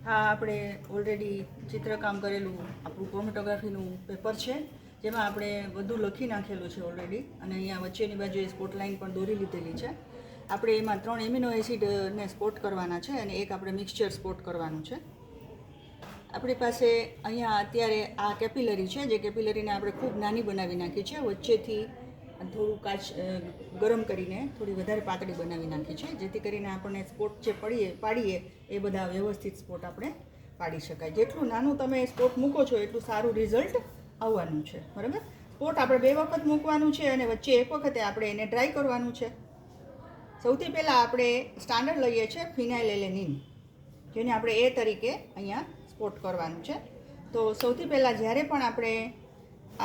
આ આપણે ઓલરેડી ચિત્રકામ કરેલું આપણું ક્રોમેટોગ્રાફીનું પેપર છે, જેમાં આપણે બધું લખી નાખેલું છે ઓલરેડી, અને અહીંયા વચ્ચેની બાજુએ સ્પોટ લાઇન પણ દોરી લીધેલી છે. આપણે એમાં 3 એમિનો એસિડને સ્પોટ કરવાના છે અને એક આપણે મિક્સચર સ્પોટ કરવાનું છે. આપણી પાસે અહીંયા અત્યારે આ કેપિલરી છે, જે કેપિલરીને આપણે ખૂબ નાની બનાવી નાખી છે, વચ્ચેથી થોડું કાચ ગરમ કરીને થોડી વધારે પાતળી બનાવી નાખી છે, જેથી કરીને આપણને સ્પોટ જે પાડીએ એ બધા વ્યવસ્થિત સ્પોટ આપણે પાડી શકાય. જેટલું નાનું તમે સ્પોટ મૂકો છો એટલું સારું રિઝલ્ટ આવવાનું છે. બરાબર, સ્પોટ આપણે 2 વખત મૂકવાનું છે અને વચ્ચે એક વખતે આપણે એને ડ્રાય કરવાનું છે. સૌથી પહેલાં આપણે સ્ટાન્ડર્ડ લઈએ છીએ ફિનાઇલેલેનિન, જેને આપણે એ તરીકે અહીંયા સ્પોટ કરવાનું છે. તો સૌથી પહેલાં જ્યારે પણ આપણે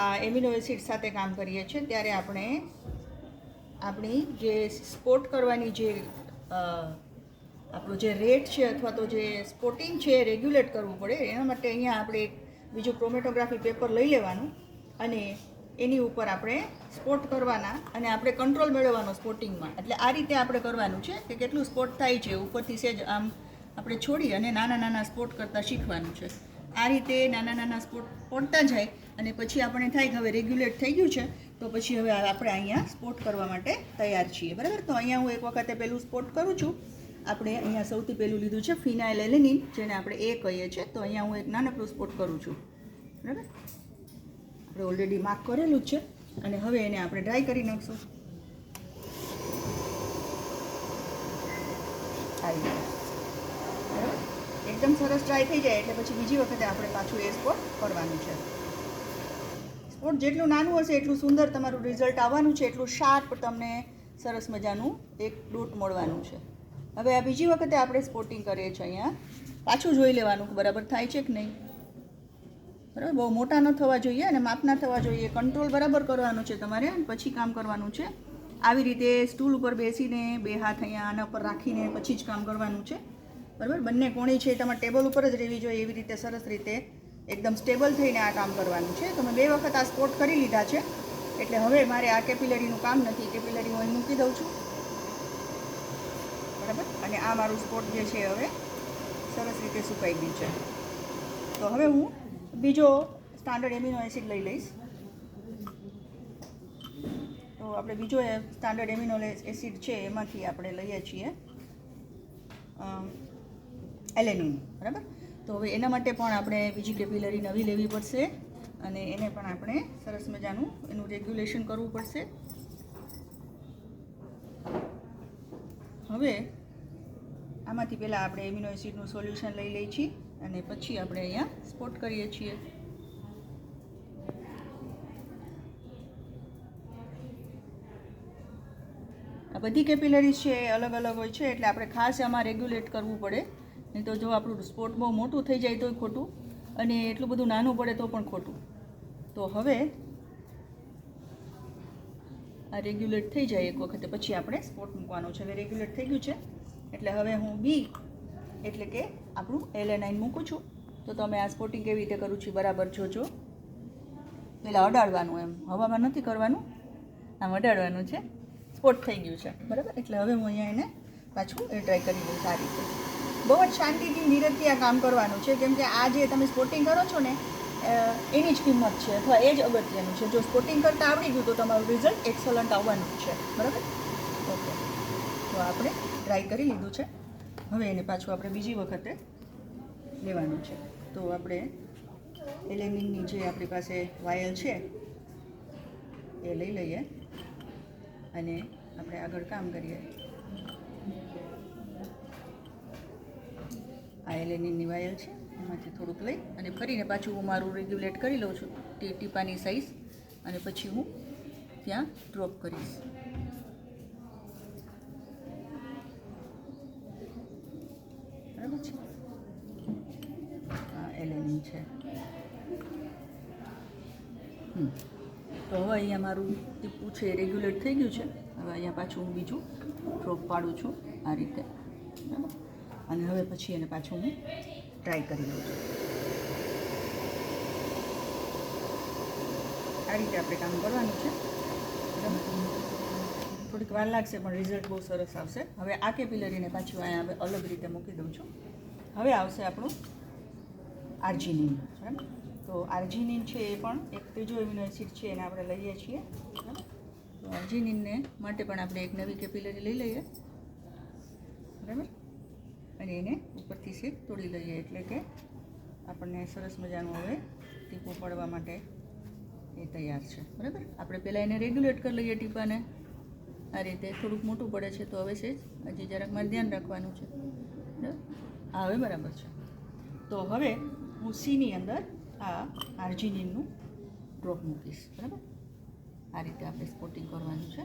આ એમિનો એસિડ સાથે કામ કરીએ છીએ ત્યારે આપણે આપણી જે સ્પોટ કરવાની જે આપણો જે રેટ છે અથવા તો જે સ્પોટિંગ છે એ રેગ્યુલેટ કરવું પડે. એના માટે અહીંયા આપણે એક બીજું ક્રોમેટોગ્રાફી પેપર લઈ લેવાનું અને એની ઉપર આપણે સ્પોટ કરવાના અને આપણે કંટ્રોલ મેળવવાનો સ્પોટિંગમાં. એટલે આ રીતે આપણે કરવાનું છે કે કેટલું સ્પોટ થાય છે, ઉપરથી સેજ આમ આપણે છોડી અને નાના નાના સ્પોટ કરતાં શીખવાનું છે. આ રીતે નાના નાના સ્પોટ પડતા જાય અને પછી આપણે થાય કે હવે રેગ્યુલેટ થઈ ગયું છે, તો પછી હવે આપણે અહીંયા સ્પોટ કરવા માટે તૈયાર છીએ. બરાબર, તો અહીંયા હું એક વખતે પહેલું સ્પોટ કરું છું. આપણે અહીંયા સૌથી પહેલું લીધું છે ફિનાઇલેલેનિન, જેને આપણે એ કહીએ છીએ. તો અહીંયા હું એક નાનકડું સ્પોટ કરું છું. બરાબર, આપણે ઓલરેડી માર્ક કરેલું જ છે અને હવે એને આપણે ડ્રાય કરી નાખશું. બરાબર, એકદમ સરસ ડ્રાય થઈ જાય એટલે પછી બીજી વખતે આપણે પાછું એ સ્પોટ કરવાનું છે. સ્પોટ જેટલું નાનું હશે એટલું સુંદર તમારું રિઝલ્ટ આવવાનું છે, એટલું શાર્પ તમને સરસ મજાનું એક ડોટ મળવાનું છે. હવે આ બીજી વખતે આપણે સ્પોટિંગ કરીએ છીએ. અહીંયા પાછું જોઈ લેવાનું કે બરાબર થાય છે કે નહીં. બરાબર, બહુ મોટા ન થવા જોઈએ અને માપના થવા જોઈએ. કંટ્રોલ બરાબર કરવાનું છે તમારે, પછી કામ કરવાનું છે. આવી રીતે સ્ટૂલ ઉપર બેસીને 2 હાથ અહીંયા આના ઉપર રાખીને પછી જ કામ કરવાનું છે. બરાબર, બંને કોણી છે તમારે ટેબલ ઉપર જ રહેવી જોઈએ, એવી રીતે સરસ રીતે એકદમ સ્ટેબલ થઈને આ કામ કરવાનું છે. તો મેં 2 વખત આ સ્પોટ કરી લીધા છે એટલે હવે મારે આ કેપિલરીનું કામ નથી. કેપિલરી હું અહીં મૂકી દઉં છું. બરાબર, અને આ મારું સ્પોટ જે છે હવે સરસ રીતે સુકાઈ ગયું છે. તો હવે હું બીજો સ્ટાન્ડર્ડ એમિનો એસિડ લઈ લઈશ. તો આપણે બીજો સ્ટાન્ડર્ડ એમિનો એસિડ છે એમાંથી આપણે લઈએ છીએ એલેનિન. બરાબર, તો હવે એના માટે પણ આપણે બીજી કેપિલરી નવી લેવી પડશે અને એને પણ આપણે સરસ મજાનું એનું રેગ્યુલેશન કરવું પડશે. હવે આમાંથી પહેલાં આપણે એમિનો એસિડનું સોલ્યુશન લઈ લઈએ છીએ અને પછી આપણે અહીંયા સ્પોટ કરીએ છીએ. આ બધી કેપિલરીઝ છે એ અલગ અલગ હોય છે એટલે આપણે ખાસ આમાં રેગ્યુલેટ કરવું પડે, નહીં તો જો આપણું સ્પોટ બહુ મોટું થઈ જાય તોય ખોટું અને એટલું બધું નાનું પડે તો પણ ખોટું. તો હવે આ રેગ્યુલેટ થઈ જાય એક વખતે પછી આપણે સ્પોટ મૂકવાનો છે. હવે રેગ્યુલેટ થઈ ગયું છે એટલે હવે હું બી એટલે કે આપણું એલેનાઇન મૂકું છું. તો તમે આ સ્પોટિંગ કેવી રીતે કરું છું બરાબર જોજો. પહેલાં અડાડવાનું, એમ હવામાં નથી કરવાનું, આમ અડાડવાનું છે. સ્પોટ થઈ ગયું છે. બરાબર, એટલે હવે હું અહીંયા એને પાછું એ ટ્રાય કરી દઉં સારી રીતે. બહુ જ શાંતિથી ધીરજથી આ કામ કરવાનું છે, કેમ કે આ જે તમે સ્પોટિંગ કરો છો ને એની જ કિંમત છે અથવા એ જ અગત્યનું છે. જો સ્પોટિંગ કરતાં આવડી ગયું તો તમારું રિઝલ્ટ એક્સલન્ટ આવવાનું જ છે. બરાબર, ઓકે, તો આપણે ટ્રાય કરી લીધું છે. હવે એને પાછું આપણે બીજી વખતે લેવાનું છે. તો આપણે એલેનિનની જે આપણી પાસે વાયલ છે એ લઈ લઈએ અને આપણે આગળ કામ કરીએ. આ એલેનિનની વાયલ છે એમાંથી થોડુંક લઈ અને ફરીને પાછું હું મારું રેગ્યુલેટ કરી લઉં છું ટીપાની સાઇઝ અને પછી હું ત્યાં ડ્રોપ કરીશ. બરાબર છે, આ એલેનિન છે. તો હવે અહીંયા મારું ટીપું છે રેગ્યુલેટ થઈ ગયું છે. હવે અહીંયા પાછું હું બીજું ડ્રોપ પાડું છું આ રીતે. બરાબર, અને હવે પછી એને પાછું હું ટ્રાય કરી લઉં છું. આ રીતે આપણે કામ કરવાનું છે. બરાબર, થોડીક વાર લાગશે પણ રિઝલ્ટ બહુ સરસ આવશે. હવે આ કેપિલરીને પાછું અહીંયા અલગ રીતે મૂકી દઉં છું હવે આવશે આપણું આર્જિનિન. બરાબર, તો આર્જિનિન છે એ પણ એક ત્રીજો એમિનો એસિડ છે, એને આપણે લઈએ છીએ. બરાબર, તો આર્જિનિનને માટે પણ આપણે એક નવી કેપિલરી લઈ લઈએ. બરાબર, અને એને ઉપરથી સીટ તોડી લઈએ, એટલે કે આપણને સરસ મજાનું હવે ટીપું પડવા માટે એ તૈયાર છે. બરાબર, આપણે પહેલાં એને રેગ્યુલેટ કરી લઈએ ટીપાને. આ રીતે થોડુંક મોટું પડે છે, તો હવે સેજ હજી જરાક મારે ધ્યાન રાખવાનું છે. બરાબર, હા હવે બરાબર છે. તો હવે હું સીની અંદર આ આર્જિનિનનું ડ્રોપ મૂકીશ. બરાબર, આ રીતે આપણે સ્પોટિંગ કરવાનું છે,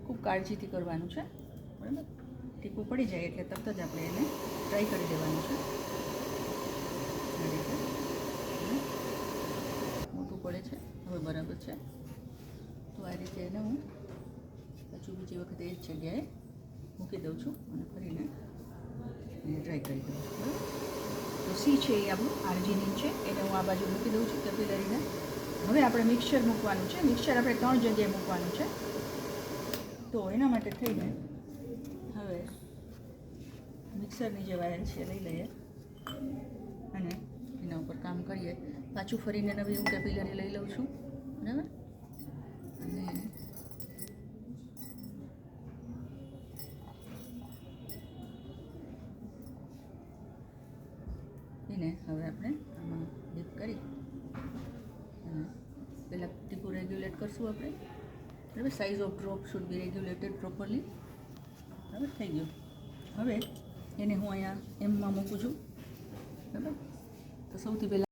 ખૂબ કાળજીથી કરવાનું છે. બરાબર, ટીપું પડી જાય એટલે તરત જ આપણે એને ટ્રાય કરી દેવાનું છે. આ રીતે મોટું પડે છે, હવે બરાબર છે. તો આ રીતે એને હું પાછું બીજી વખતે એ જ જગ્યાએ મૂકી દઉં છું અને ફરીને એને ટ્રાય કરી દઉં છું. બરાબર, તો સી છે એ આપણું આર્જિનિન છે, એને હું આ બાજુ મૂકી દઉં છું કેપિલરીને. હવે આપણે મિક્સચર મૂકવાનું છે. મિક્સચર આપણે 3 જગ્યાએ મૂકવાનું છે. તો એના માટે થઈને હવે મિક્સરની જે વાયર છે લઈ લઈએ અને એના ઉપર કામ કરીએ. પાછું ફરીને નવી હું કેપિલરી લઈ લઉં છું. બરાબર, અને એને હવે આપણે આમાં ડીપ કરી અને પહેલાં ટીપું રેગ્યુલેટ કરશું આપણે. બરાબર, size of drop should be regulated properly. બરાબર, થઈ ગયું. હવે એને હું અહીંયા એમમાં મૂકું છું. બરાબર, તો સૌથી પહેલાં